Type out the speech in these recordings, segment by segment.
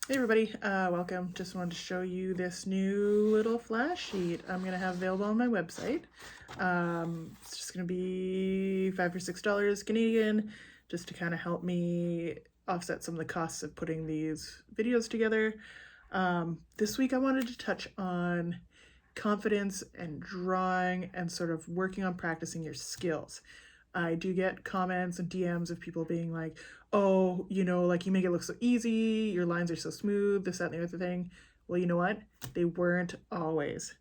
Hey everybody, welcome. Just wanted to show you this new little flash sheet I'm going to have available on my website. It's just going to be $5 or $6 Canadian, just to kind of help me offset some of the costs of putting these videos together. This week I wanted to touch on confidence and drawing and sort of working on practicing your skills. I do get comments and DMs of people being like, oh, like you make it look so easy, your lines are so smooth, this, that, and the other thing. Well, you know what? They weren't always.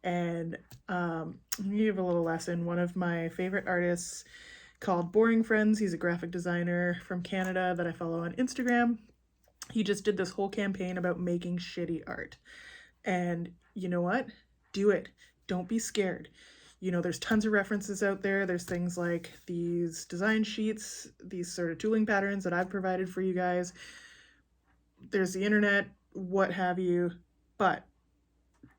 And I'm gonna give a little lesson. One of my favorite artists called Boring Friends, he's a graphic designer from Canada that I follow on Instagram. He just did this whole campaign about making shitty art. And you know what? Do it. Don't be scared. There's tons of references out there. There's things like these design sheets, these sort of tooling patterns that I've provided for you guys. There's the internet, what have you. But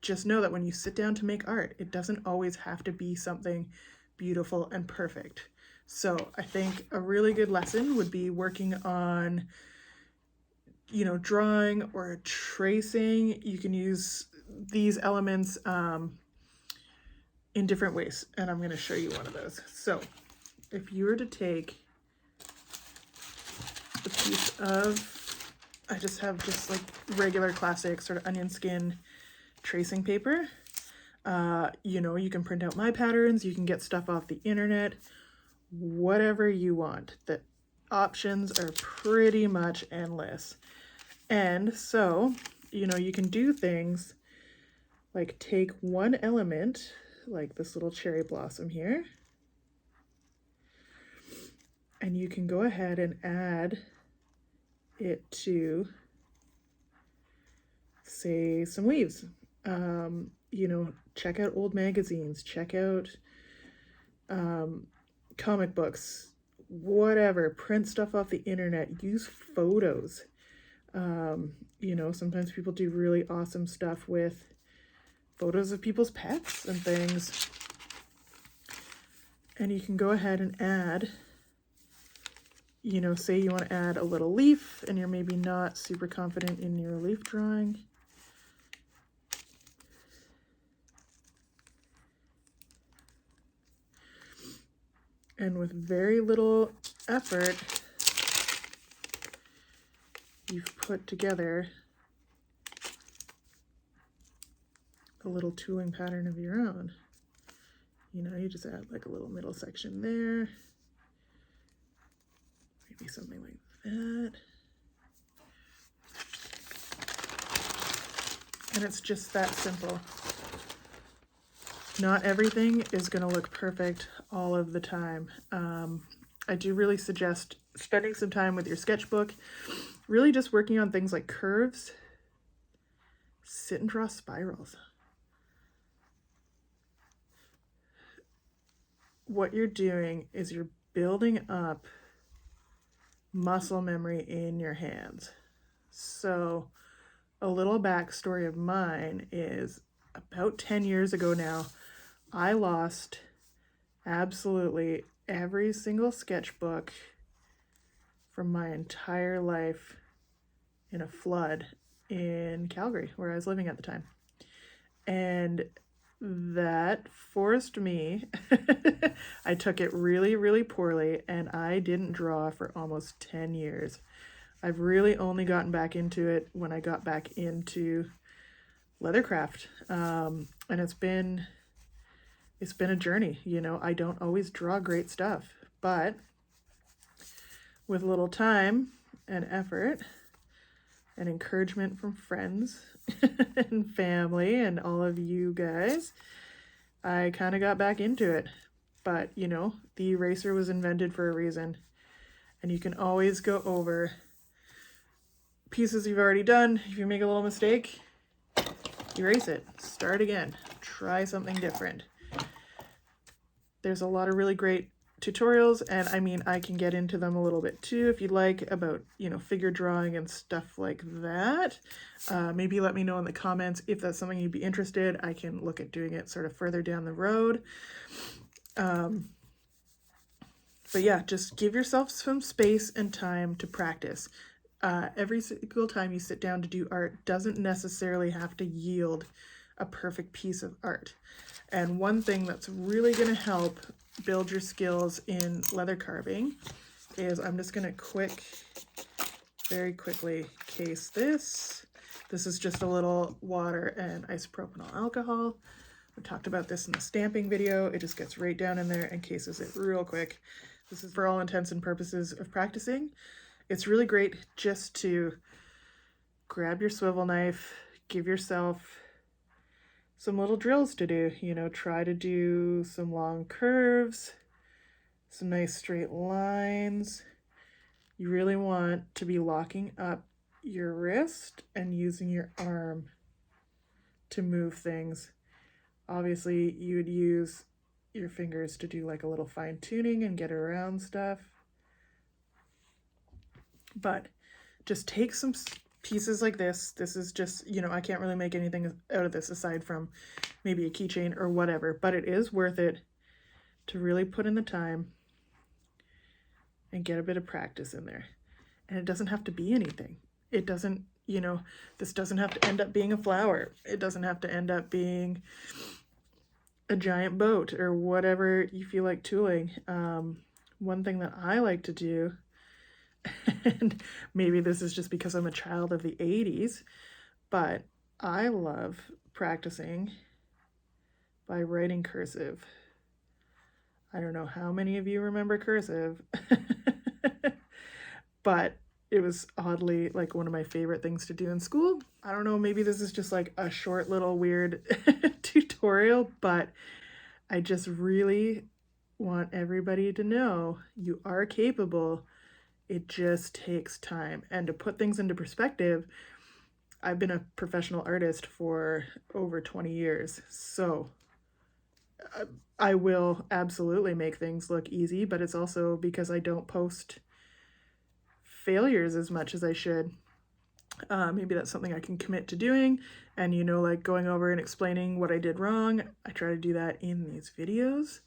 just know that when you sit down to make art, it doesn't always have to be something beautiful and perfect. So I think a really good lesson would be working on, drawing or tracing. You can use these elements in different ways, and I'm going to show you one of those. So if you were to take a piece of, I just have just like regular classic sort of onion skin tracing paper. You can print out my patterns, you can get stuff off the internet, whatever you want. The options are pretty much endless. And so, you can do things like take one element, like this little cherry blossom here, and you can go ahead and add it to, say, some leaves. Check out old magazines, check out comic books, whatever, print stuff off the internet, use photos. Sometimes people do really awesome stuff with photos of people's pets and things. And you can go ahead and add, say you want to add a little leaf and you're maybe not super confident in your leaf drawing. And with very little effort, you've put together a little tooling pattern of your own. You just add like a little middle section there, maybe something like that. And it's just that simple. Not everything is going to look perfect all of the time. I do really suggest spending some time with your sketchbook, really just working on things like curves. Sit and draw spirals. What you're doing is you're building up muscle memory in your hands. So a little backstory of mine is about 10 years ago now, I lost absolutely every single sketchbook from my entire life in a flood in Calgary, where I was living at the time. And that forced me, I took it really, really poorly, and I didn't draw for almost 10 years. I've really only gotten back into it when I got back into leathercraft. And it's been a journey. I don't always draw great stuff, but with a little time and effort and encouragement from friends and family and all of you guys, I kind of got back into it. But the eraser was invented for a reason, and you can always go over pieces you've already done. If you make a little mistake, erase it, start again, try something different. There's a lot of really great tutorials, and I can get into them a little bit too if you'd like, about figure drawing and stuff like that. Maybe let me know in the comments if that's something you'd be interested. I can look at doing it sort of further down the road. But yeah, just give yourself some space and time to practice. every single time you sit down to do art doesn't necessarily have to yield a perfect piece of art. And one thing that's really going to help build your skills in leather carving is I'm just going to very quickly case this. This is just a little water and isopropanol alcohol. We talked about this in the stamping video. It just gets right down in there and cases it real quick. This is for all intents and purposes of practicing. It's really great just to grab your swivel knife, give yourself some little drills to do, you know, try to do some long curves, some nice straight lines. You really want to be locking up your wrist and using your arm to move things. Obviously, you would use your fingers to do like a little fine tuning and get around stuff. But just take some pieces like this. This is just, you know, I can't really make anything out of this aside from maybe a keychain or whatever, but it is worth it to really put in the time and get a bit of practice in there. And it doesn't have to be anything. It doesn't, you know, this doesn't have to end up being a flower. It doesn't have to end up being a giant boat or whatever you feel like tooling. One thing that I like to do, and maybe this is just because I'm a child of the 80s, but I love practicing by writing cursive. I don't know how many of you remember cursive, but it was oddly like one of my favorite things to do in school. I don't know, maybe this is just like a short little weird tutorial, but I just really want everybody to know you are capable. It just takes time. And to put things into perspective, I've been a professional artist for over 20 years. So I will absolutely make things look easy, but it's also because I don't post failures as much as I should. Maybe that's something I can commit to doing. And, you know, like going over and explaining what I did wrong. I try to do that in these videos.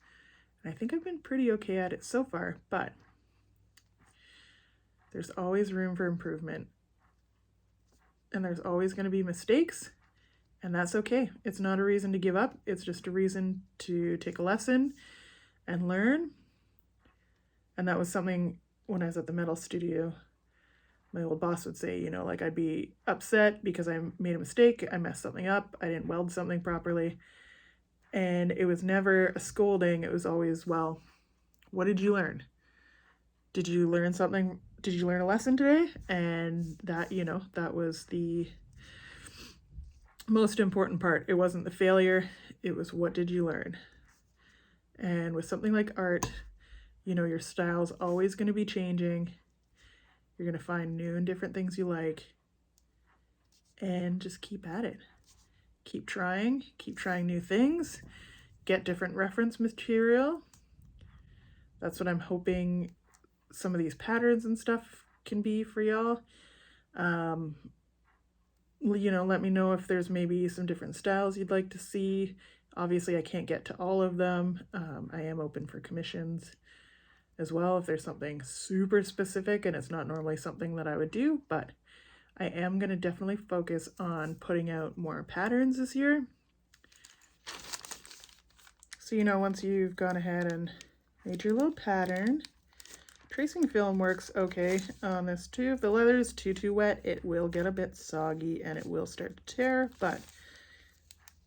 And I think I've been pretty okay at it so far, but there's always room for improvement. And there's always going to be mistakes. And that's okay. It's not a reason to give up. It's just a reason to take a lesson and learn. And that was something when I was at the metal studio, my old boss would say, you know, like I'd be upset because I made a mistake. I messed something up. I didn't weld something properly. And it was never a scolding. It was always, well, what did you learn? Did you learn something? Did you learn a lesson today? And that, you know, that was the most important part. It wasn't the failure. It was what did you learn? And with something like art, you know, your style's always going to be changing. You're going to find new and different things you like. And just keep at it. Keep trying new things, get different reference material. That's what I'm hoping some of these patterns and stuff can be for y'all. You know, let me know if there's maybe some different styles you'd like to see. Obviously, I can't get to all of them. I am open for commissions as well if there's something super specific and it's not normally something that I would do, but I am going to definitely focus on putting out more patterns this year. So, you know, once you've gone ahead and made your little pattern, tracing film works okay on this too. If the leather is too wet, it will get a bit soggy and it will start to tear, but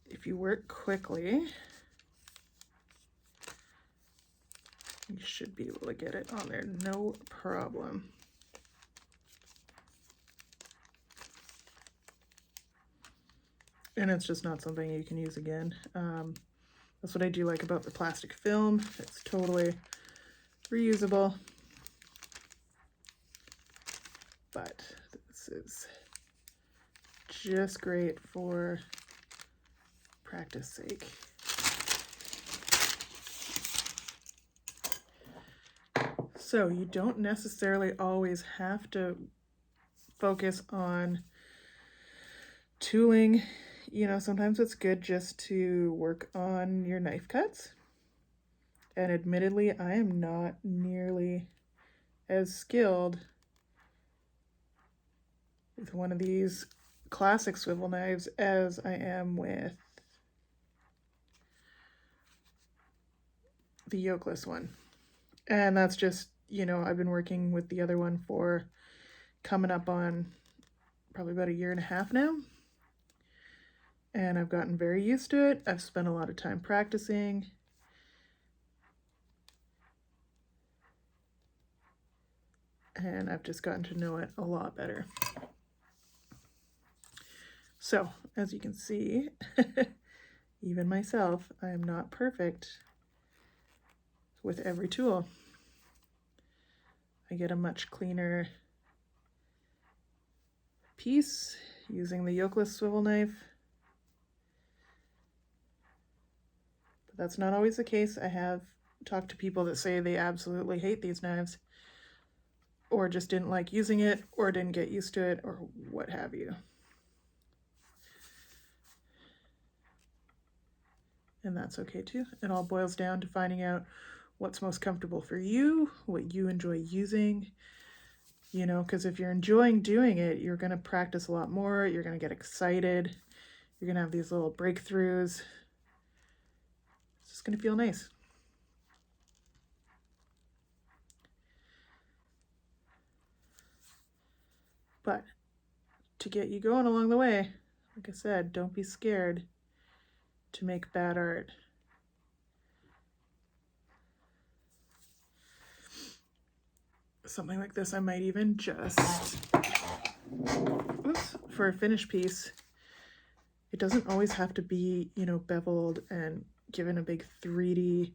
if you work quickly, you should be able to get it on there, no problem. And it's just not something you can use again. That's what I do like about the plastic film. It's totally reusable. But this is just great for practice sake. So you don't necessarily always have to focus on tooling. You know, sometimes it's good just to work on your knife cuts. And admittedly, I am not nearly as skilled with one of these classic swivel knives as I am with the yokeless one. And that's just, you know, I've been working with the other one for coming up on probably about 1.5 years now. And I've gotten very used to it. I've spent a lot of time practicing. And I've just gotten to know it a lot better. So, as you can see, even myself, I am not perfect with every tool. I get a much cleaner piece using the yokeless swivel knife. But that's not always the case. I have talked to people that say they absolutely hate these knives, or just didn't like using it, or didn't get used to it, or what have you. And that's okay too. It all boils down to finding out what's most comfortable for you, what you enjoy using, you know, because if you're enjoying doing it, you're going to practice a lot more. You're going to get excited. You're going to have these little breakthroughs. It's just going to feel nice. But to get you going along the way, like I said, don't be scared to make bad art. Something like this, I might even just, oops, for a finished piece, it doesn't always have to be, you know, beveled and given a big 3D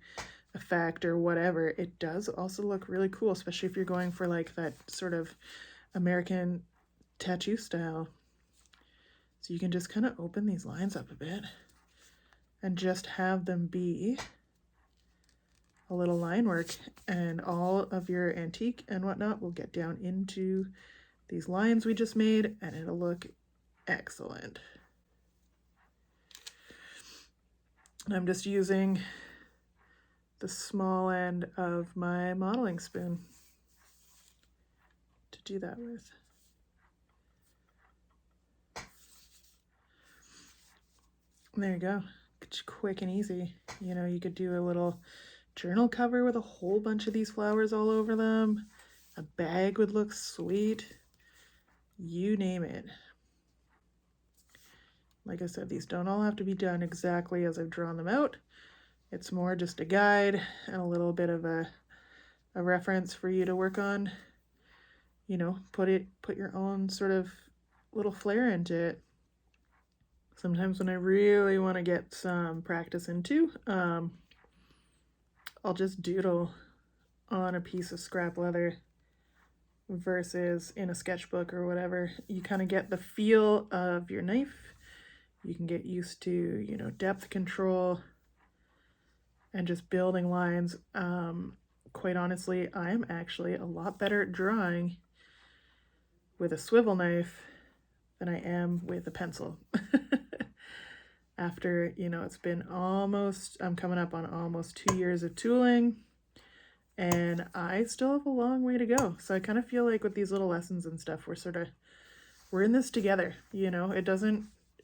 effect or whatever. It does also look really cool, especially if you're going for like that sort of American tattoo style. So you can just kind of open these lines up a bit and just have them be a little line work, and all of your antique and whatnot will get down into these lines we just made, and it'll look excellent. And I'm just using the small end of my modeling spoon to do that with. And there you go. It's quick and easy. You know, you could do a little journal cover with a whole bunch of these flowers all over them. A bag would look sweet. You name it. Like I said, these don't all have to be done exactly as I've drawn them out. It's more just a guide and a little bit of a reference for you to work on. You know, put your own sort of little flair into it. Sometimes when I really want to get some practice into, I'll just doodle on a piece of scrap leather versus in a sketchbook or whatever. You kind of get the feel of your knife. You can get used to, you know, depth control and just building lines. Quite honestly, I'm actually a lot better at drawing with a swivel knife than I am with a pencil. After, you know, it's been I'm coming up on almost 2 years of tooling, and I still have a long way to go. So I kind of feel like with these little lessons and stuff, we're in this together, you know.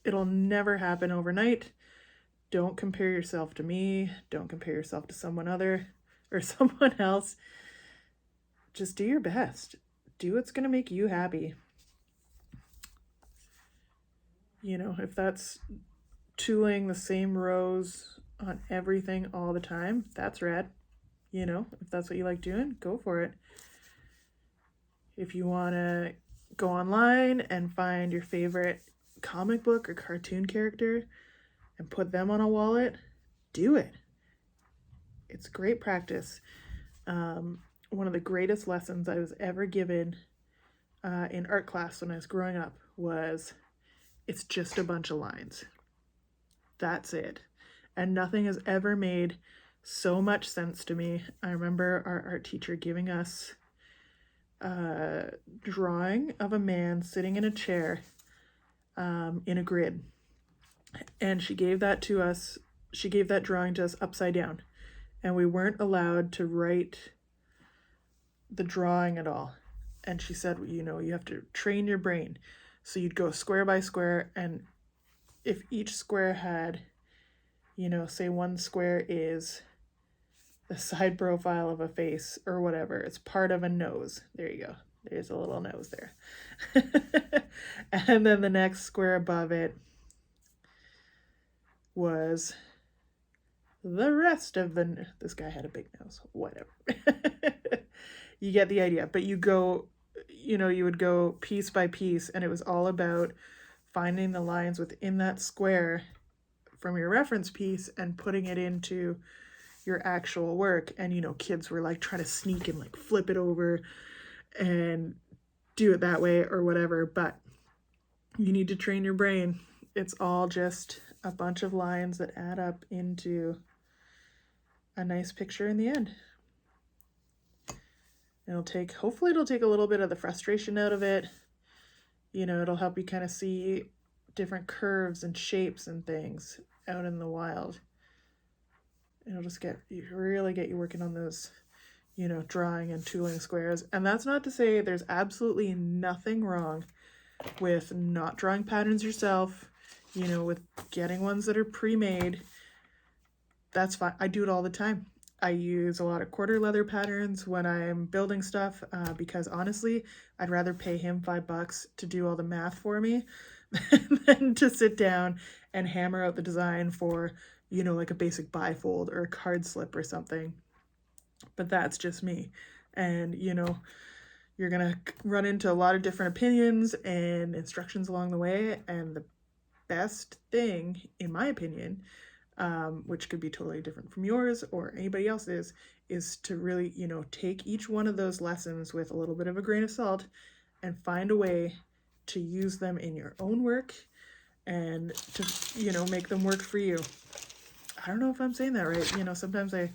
It'll never happen overnight. Don't compare yourself to me. Don't compare yourself to someone else. Just do your best. Do what's going to make you happy. You know, if that's tooling the same rows on everything all the time, that's rad. You know, if that's what you like doing, go for it. If you want to go online and find your favorite comic book or cartoon character and put them on a wallet, do it. It's great practice. One of the greatest lessons I was ever given in art class when I was growing up was, it's just a bunch of lines. That's it. And nothing has ever made so much sense to me. I remember our art teacher giving us a drawing of a man sitting in a chair in a grid. And she gave that drawing to us upside down. And we weren't allowed to write the drawing at all. And she said, you know, you have to train your brain. So you'd go square by square, and if each square had, you know, say one square is the side profile of a face or whatever, it's part of a nose. There you go. There's a little nose there. And then the next square above it was the rest of the, this guy had a big nose, whatever. You get the idea. But you go, you know, you would go piece by piece, and it was all about finding the lines within that square from your reference piece and putting it into your actual work. And, you know, kids were like trying to sneak and like flip it over and do it that way or whatever. But you need to train your brain. It's all just a bunch of lines that add up into a nice picture in the end. Hopefully it'll take a little bit of the frustration out of it. You know, it'll help you kind of see different curves and shapes and things out in the wild. It'll just really get you working on those, you know, drawing and tooling squares. And that's not to say there's absolutely nothing wrong with not drawing patterns yourself, you know, with getting ones that are pre-made. That's fine. I do it all the time. I use a lot of quarter leather patterns when I'm building stuff because honestly, I'd rather pay him $5 to do all the math for me than to sit down and hammer out the design for, you know, like a basic bifold or a card slip or something. But that's just me. And, you know, you're going to run into a lot of different opinions and instructions along the way. And the best thing, in my opinion, which could be totally different from yours or anybody else's, is to really, you know, take each one of those lessons with a little bit of a grain of salt and find a way to use them in your own work and to, you know, make them work for you. I don't know if I'm saying that right. You know, sometimes I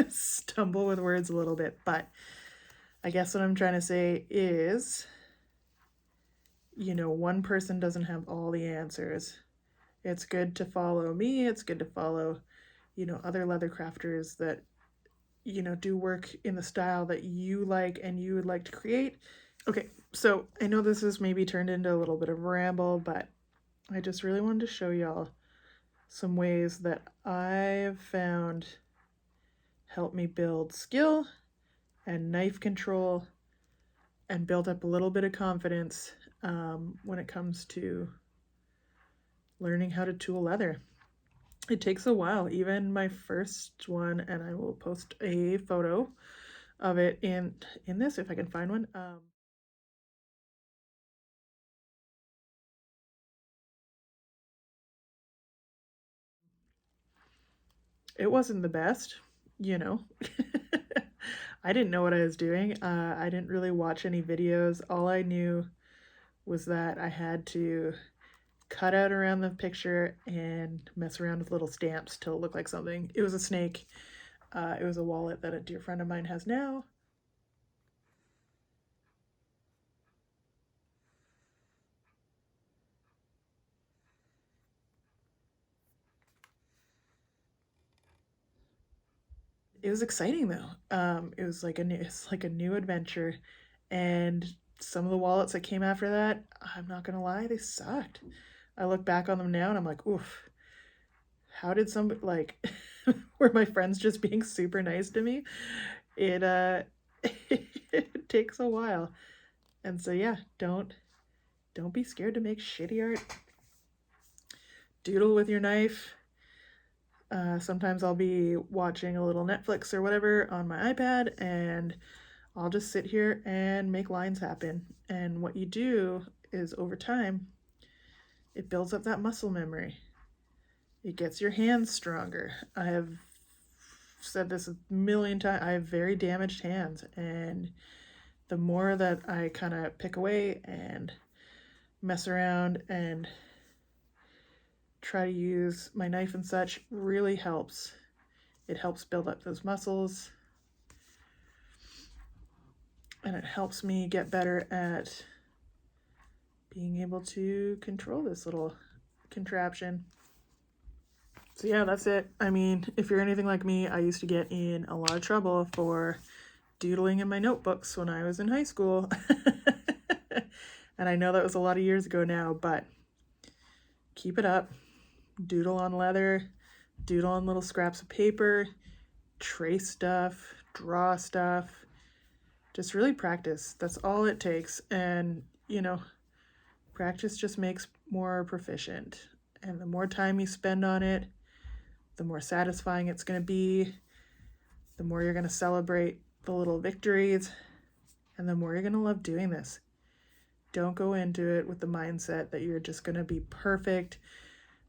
stumble with words a little bit, but I guess what I'm trying to say is, you know, one person doesn't have all the answers. It's good to follow me. It's good to follow, you know, other leather crafters that, you know, do work in the style that you like and you would like to create. Okay, so I know this has maybe turned into a little bit of a ramble, but I just really wanted to show y'all some ways that I've found help me build skill and knife control and build up a little bit of confidence when it comes to learning how to tool leather. It takes a while. Even my first one, and I will post a photo of it in this if I can find one. It wasn't the best, you know. I didn't know what I was doing. I didn't really watch any videos. All I knew was that I had to cut out around the picture and mess around with little stamps till it looked like something. It was a snake. It was a wallet that a dear friend of mine has now. It was exciting though. It was like it's like a new adventure, and some of the wallets that came after that, I'm not gonna lie, they sucked. I look back on them now and I'm like, oof, how did somebody like were my friends just being super nice to me? It it takes a while. And so yeah, don't be scared to make shitty art. Doodle with your knife. Sometimes I'll be watching a little Netflix or whatever on my iPad and I'll just sit here and make lines happen. And what you do is over time, it builds up that muscle memory. It gets your hands stronger. I have said this a million times. I have very damaged hands, and the more that I kind of pick away and mess around and try to use my knife and such really helps. It helps build up those muscles, and it helps me get better at being able to control this little contraption. So yeah, that's it. I mean, if you're anything like me, I used to get in a lot of trouble for doodling in my notebooks when I was in high school. And I know that was a lot of years ago now, but keep it up. Doodle on leather, doodle on little scraps of paper, trace stuff, draw stuff. Just really practice. That's all it takes. And, practice just makes more proficient. And the more time you spend on it, the more satisfying it's going to be, the more you're going to celebrate the little victories, and the more you're going to love doing this. Don't go into it with the mindset that you're just going to be perfect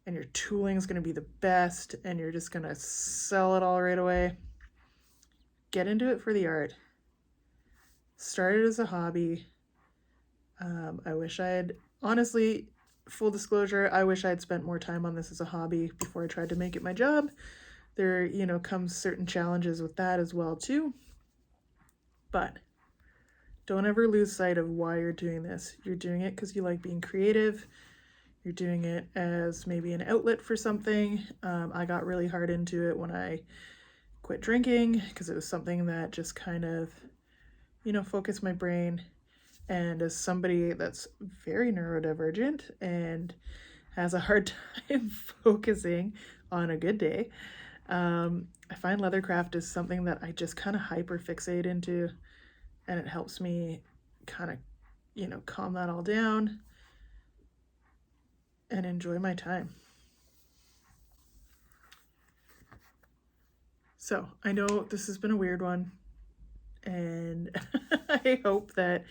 and your tooling is going to be the best and you're just going to sell it all right away. Get into it for the art. Start it as a hobby. I wish I had, honestly, full disclosure, I wish I had spent more time on this as a hobby before I tried to make it my job. There, comes certain challenges with that as well too. But don't ever lose sight of why you're doing this. You're doing it because you like being creative. You're doing it as maybe an outlet for something. I got really hard into it when I quit drinking because it was something that just kind of, focused my brain. And as somebody that's very neurodivergent and has a hard time focusing on a good day, I find leathercraft is something that I just kind of hyper fixate into, and it helps me kind of, calm that all down and enjoy my time. So I know this has been a weird one, and I hope that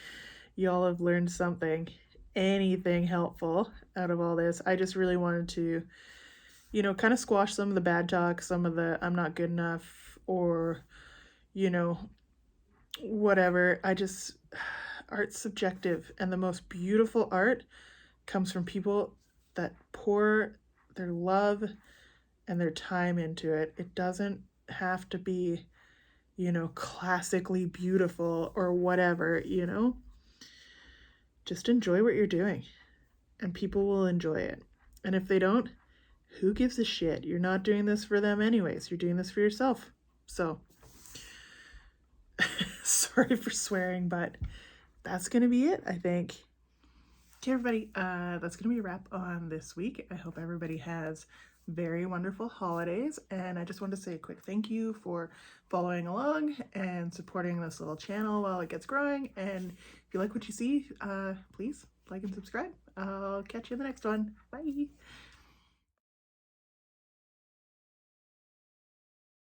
y'all have learned something, anything helpful out of all this. I just really wanted to, kind of squash some of the bad talk, some of the I'm not good enough, or, whatever. Art's subjective, and the most beautiful art comes from people that pour their love and their time into it. It doesn't have to be, classically beautiful or whatever, Just enjoy what you're doing, and people will enjoy it. And if they don't, who gives a shit? You're not doing this for them anyways. You're doing this for yourself. So, sorry for swearing, but that's going to be it, I think. Okay, everybody, that's going to be a wrap on this week. I hope everybody has very wonderful holidays, and I just wanted to say a quick thank you for following along and supporting this little channel while it gets growing. And if you like what you see, please like and subscribe. I'll catch you in the next one. Bye.